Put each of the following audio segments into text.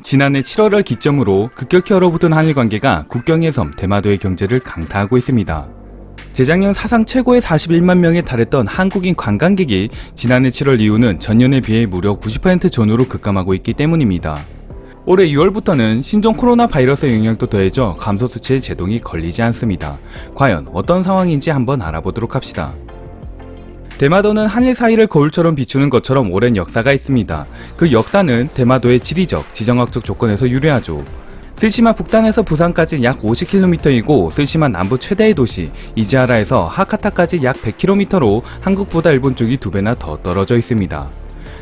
지난해 7월을 기점으로 급격히 얼어붙은 한일 관계가 국경의 섬 대마도의 경제를 강타하고 있습니다. 재작년 사상 최고의 41만 명에 달했던 한국인 관광객이 지난해 7월 이후는 전년에 비해 무려 90% 전후로 급감하고 있기 때문입니다. 올해 6월부터는 신종 코로나 바이러스의 영향도 더해져 감소 수치에 제동이 걸리지 않습니다. 과연 어떤 상황인지 한번 알아보도록 합시다. 대마도는 한일 사이를 거울처럼 비추는 것처럼 오랜 역사가 있습니다. 그 역사는 대마도의 지리적, 지정학적 조건에서 유래하죠. 스시마 북단에서 부산까지 약 50km이고 스시마 남부 최대의 도시 이지하라에서 하카타까지 약 100km로 한국보다 일본 쪽이 2배나 더 떨어져 있습니다.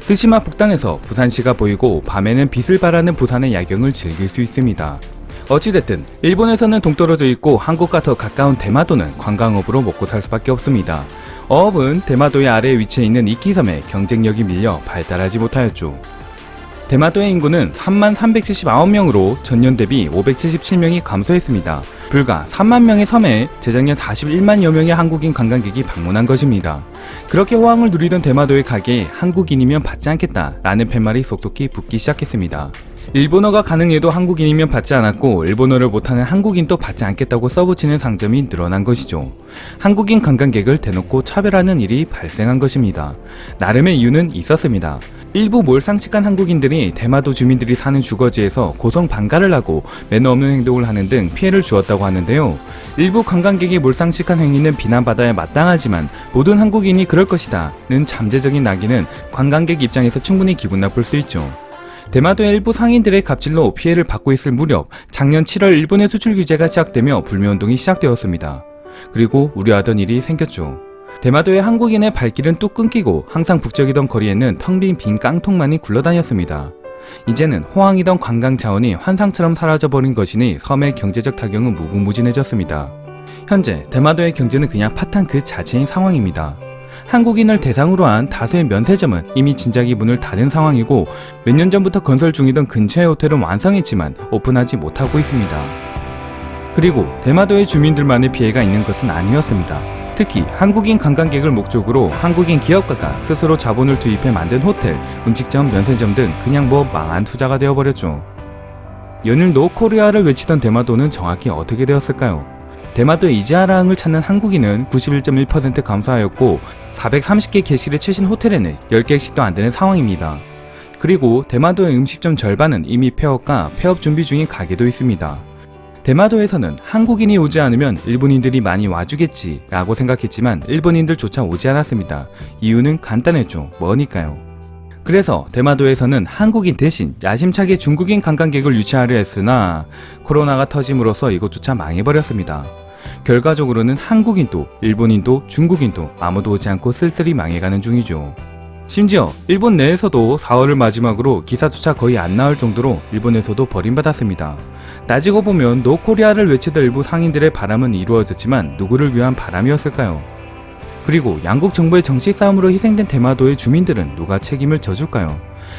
스시마 북단에서 부산시가 보이고 밤에는 빛을 발하는 부산의 야경을 즐길 수 있습니다. 어찌됐든 일본에서는 동떨어져 있고 한국과 더 가까운 대마도는 관광업으로 먹고 살 수밖에 없습니다. 어업은 대마도의 아래에 위치해 있는 이키섬에 경쟁력이 밀려 발달하지 못하였죠. 대마도의 인구는 33,379명으로 전년 대비 577명이 감소했습니다. 불과 3만 명의 섬에 재작년 41만여 명의 한국인 관광객이 방문한 것입니다. 그렇게 호황을 누리던 대마도의 가게에 한국인이면 받지 않겠다라는 팻말이 속속히 붙기 시작했습니다. 일본어가 가능해도 한국인이면 받지 않았고 일본어를 못하는 한국인도 받지 않겠다고 써붙이는 상점이 늘어난 것이죠. 한국인 관광객을 대놓고 차별하는 일이 발생한 것입니다. 나름의 이유는 있었습니다. 일부 몰상식한 한국인들이 대마도 주민들이 사는 주거지에서 고성방가를 하고 매너 없는 행동을 하는 등 피해를 주었다고 하는데요. 일부 관광객이 몰상식한 행위는 비난받아야 마땅하지만 모든 한국인이 그럴 것이다 는 잠재적인 낙인은 관광객 입장에서 충분히 기분 나쁠 수 있죠. 대마도의 일부 상인들의 갑질로 피해를 받고 있을 무렵 작년 7월 일본의 수출 규제가 시작되며 불매운동이 시작되었습니다. 그리고 우려하던 일이 생겼죠. 대마도의 한국인의 발길은 뚝 끊기고 항상 북적이던 거리에는 텅 빈 깡통만이 굴러다녔습니다. 이제는 호황이던 관광 자원이 환상처럼 사라져버린 것이니 섬의 경제적 타격은 무궁무진해졌습니다. 현재 대마도의 경제는 그냥 파탄 그 자체인 상황입니다. 한국인을 대상으로 한 다수의 면세점은 이미 진작에 문을 닫은 상황이고 몇 년 전부터 건설 중이던 근처의 호텔은 완성했지만 오픈하지 못하고 있습니다. 그리고 대마도의 주민들만의 피해가 있는 것은 아니었습니다. 특히 한국인 관광객을 목적으로 한국인 기업가가 스스로 자본을 투입해 만든 호텔, 음식점, 면세점 등 그냥 망한 투자가 되어버렸죠. 연일 노 코리아를 외치던 대마도는 정확히 어떻게 되었을까요? 대마도의 이지하라항을 찾는 한국인은 91.1% 감소하였고 430개 개실의 최신 호텔에는 10개씩도 안 되는 상황입니다. 그리고 대마도의 음식점 절반은 이미 폐업과 폐업 준비 중인 가게도 있습니다. 대마도에서는 한국인이 오지 않으면 일본인들이 많이 와주겠지 라고 생각했지만 일본인들조차 오지 않았습니다. 이유는 간단했죠. 뭐니까요. 그래서 대마도에서는 한국인 대신 야심차게 중국인 관광객을 유치하려 했으나 코로나가 터짐으로써 이것조차 망해버렸습니다. 결과적으로는 한국인도 일본인도 중국인도 아무도 오지 않고 쓸쓸히 망해가는 중이죠. 심지어 일본 내에서도 4월을 마지막으로 기사조차 거의 안 나올 정도로 일본에서도 버림받았습니다. 따지고 보면 노코리아를 외치던 일부 상인들의 바람은 이루어졌지만 누구를 위한 바람이었을까요? 그리고 양국 정부의 정치 싸움으로 희생된 대마도의 주민들은 누가 책임을 져줄까요?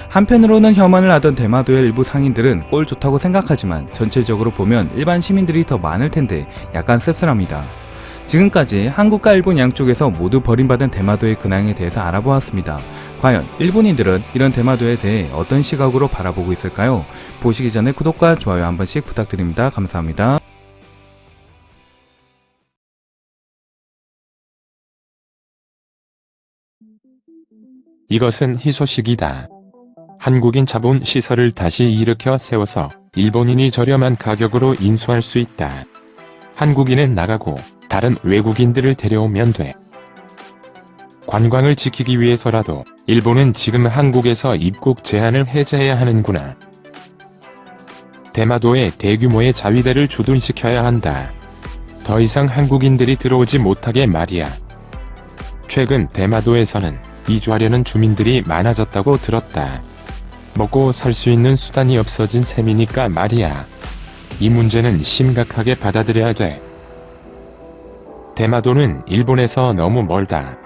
한편으로는 혐한을 하던 대마도의 일부 상인들은 꼴 좋다고 생각하지만 전체적으로 보면 일반 시민들이 더 많을 텐데 약간 씁쓸합니다. 지금까지 한국과 일본 양쪽에서 모두 버림받은 대마도의 근황에 대해서 알아보았습니다. 과연 일본인들은 이런 대마도에 대해 어떤 시각으로 바라보고 있을까요? 보시기 전에 구독과 좋아요 한 번씩 부탁드립니다. 감사합니다. 이것은 희소식이다. 한국인 자본 시설을 다시 일으켜 세워서 일본인이 저렴한 가격으로 인수할 수 있다. 한국인은 나가고 다른 외국인들을 데려오면 돼. 관광을 지키기 위해서라도 일본은 지금 한국에서 입국 제한을 해제해야 하는구나. 대마도에 대규모의 자위대를 주둔시켜야 한다. 더 이상 한국인들이 들어오지 못하게 말이야. 최근 대마도에서는 이주하려는 주민들이 많아졌다고 들었다. 먹고 살 수 있는 수단이 없어진 셈이니까 말이야. 이 문제는 심각하게 받아들여야 돼. 대마도는 일본에서 너무 멀다.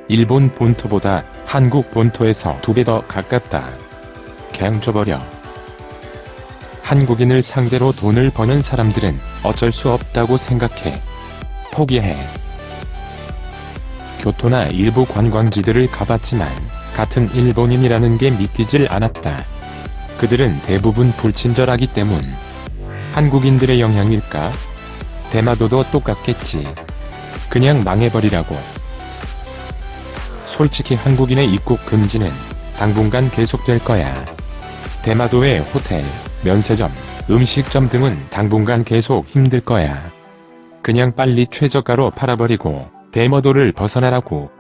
일본 본토보다 한국 본토에서 2배 더 가깝다. 그냥 줘버려. 한국인을 상대로 돈을 버는 사람들은 어쩔 수 없다고 생각해. 포기해. 교토나 일부 관광지들을 가봤지만 같은 일본인이라는 게 믿기질 않았다. 그들은 대부분 불친절하기 때문. 한국인들의 영향일까? 대마도도 똑같겠지. 그냥 망해버리라고. 솔직히 한국인의 입국 금지는 당분간 계속될 거야. 대마도의 호텔, 면세점, 음식점 등은 당분간 계속 힘들 거야. 그냥 빨리 최저가로 팔아버리고 대마도를 벗어나라고.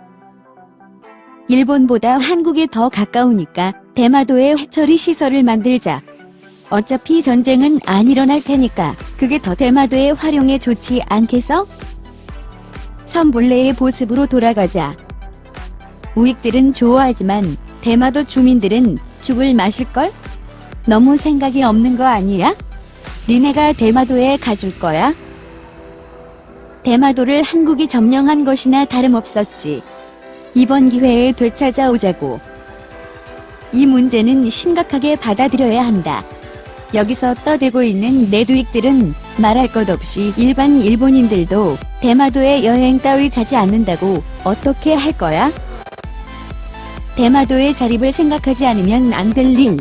일본보다 한국에 더 가까우니까 대마도에 해처리 시설을 만들자. 어차피 전쟁은 안 일어날 테니까 그게 더 대마도에 활용에 좋지 않겠어? 섬 본래의 모습으로 돌아가자. 우익들은 좋아하지만 대마도 주민들은 죽을 맛일걸? 너무 생각이 없는 거 아니야? 니네가 대마도에 가줄 거야? 대마도를 한국이 점령한 것이나 다름없었지. 이번 기회에 되찾아오자고. 이 문제는 심각하게 받아들여야 한다. 여기서 떠들고 있는 내두익들은 말할 것 없이 일반 일본인들도 대마도에 여행 따위 가지 않는다고 어떻게 할 거야? 대마도의 자립을 생각하지 않으면 안 될 일.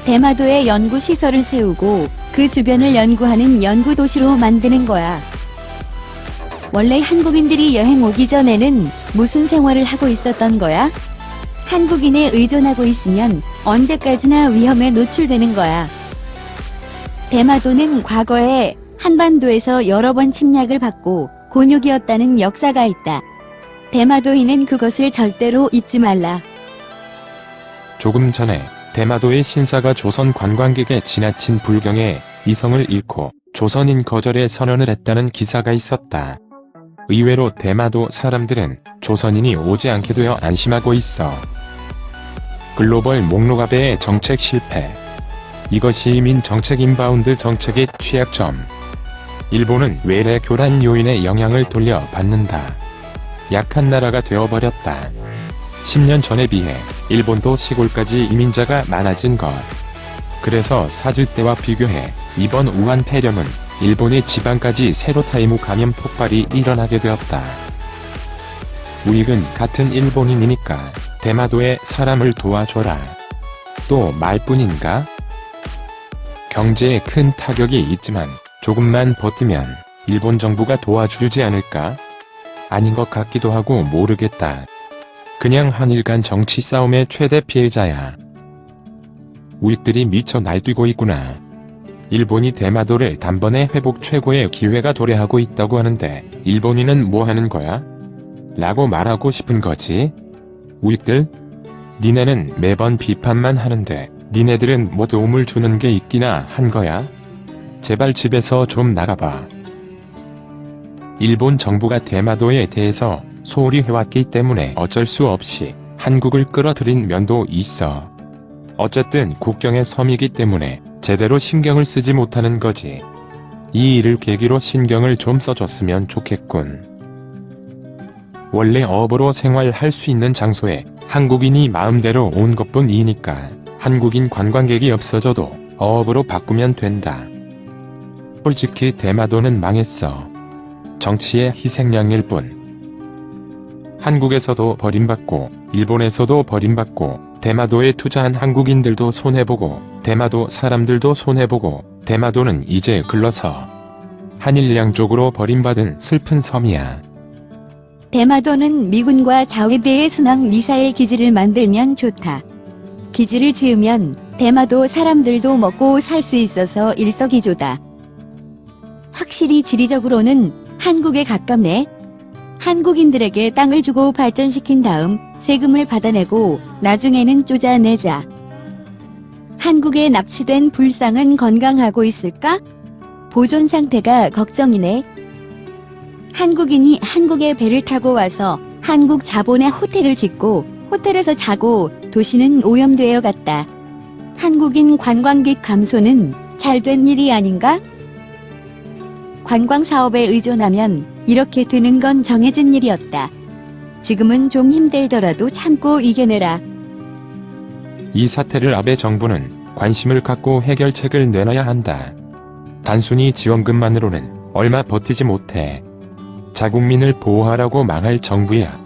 대마도에 연구시설을 세우고 그 주변을 연구하는 연구도시로 만드는 거야. 원래 한국인들이 여행 오기 전에는 무슨 생활을 하고 있었던 거야? 한국인에 의존하고 있으면 언제까지나 위험에 노출되는 거야. 대마도는 과거에 한반도에서 여러 번 침략을 받고 곤욕이었다는 역사가 있다. 대마도인은 그것을 절대로 잊지 말라. 조금 전에 대마도의 신사가 조선 관광객의 지나친 불경에 이성을 잃고 조선인 거절에 선언을 했다는 기사가 있었다. 의외로 대마도 사람들은 조선인이 오지 않게 되어 안심하고 있어. 글로벌 목록화배의 정책 실패. 이것이 이민 정책 인바운드 정책의 취약점. 일본은 외래 교란 요인의 영향을 돌려받는다. 약한 나라가 되어버렸다. 10년 전에 비해 일본도 시골까지 이민자가 많아진 것. 그래서 사줄 때와 비교해 이번 우한 폐렴은 일본의 지방까지 세로타이무 감염 폭발이 일어나게 되었다. 우익은 같은 일본인이니까 대마도에 사람을 도와줘라. 또 말뿐인가? 경제에 큰 타격이 있지만 조금만 버티면 일본 정부가 도와주지 않을까? 아닌 것 같기도 하고 모르겠다. 그냥 한일 간 정치 싸움의 최대 피해자야. 우익들이 미쳐 날뛰고 있구나. 일본이 대마도를 단번에 회복 최고의 기회가 도래하고 있다고 하는데 일본인은 뭐 하는 거야? 라고 말하고 싶은 거지. 우익들? 니네는 매번 비판만 하는데 니네들은 뭐 도움을 주는 게 있기나 한 거야? 제발 집에서 좀 나가봐. 일본 정부가 대마도에 대해서 소홀히 해왔기 때문에 어쩔 수 없이 한국을 끌어들인 면도 있어. 어쨌든 국경의 섬이기 때문에 제대로 신경을 쓰지 못하는 거지. 이 일을 계기로 신경을 좀 써줬으면 좋겠군. 원래 어부로 생활할 수 있는 장소에 한국인이 마음대로 온 것뿐이니까 한국인 관광객이 없어져도 어업으로 바꾸면 된다. 솔직히 대마도는 망했어. 정치의 희생양일 뿐. 한국에서도 버림받고 일본에서도 버림받고 대마도에 투자한 한국인들도 손해보고 대마도 사람들도 손해보고 대마도는 이제 글러서 한일 양쪽으로 버림받은 슬픈 섬이야. 대마도는 미군과 자위대의 순항 미사일 기지를 만들면 좋다. 기지를 지으면 대마도 사람들도 먹고 살 수 있어서 일석이조다. 확실히 지리적으로는 한국에 가깝네. 한국인들에게 땅을 주고 발전시킨 다음 세금을 받아내고 나중에는 쪼자내자. 한국에 납치된 불상은 건강하고 있을까? 보존 상태가 걱정이네. 한국인이 한국에 배를 타고 와서 한국 자본의 호텔을 짓고 호텔에서 자고 도시는 오염되어 갔다. 한국인 관광객 감소는 잘된 일이 아닌가? 관광 사업에 의존하면 이렇게 되는 건 정해진 일이었다. 지금은 좀 힘들더라도 참고 이겨내라. 이 사태를 아베 정부는 관심을 갖고 해결책을 내놔야 한다. 단순히 지원금만으로는 얼마 버티지 못해. 자국민을 보호하라고 망할 정부야.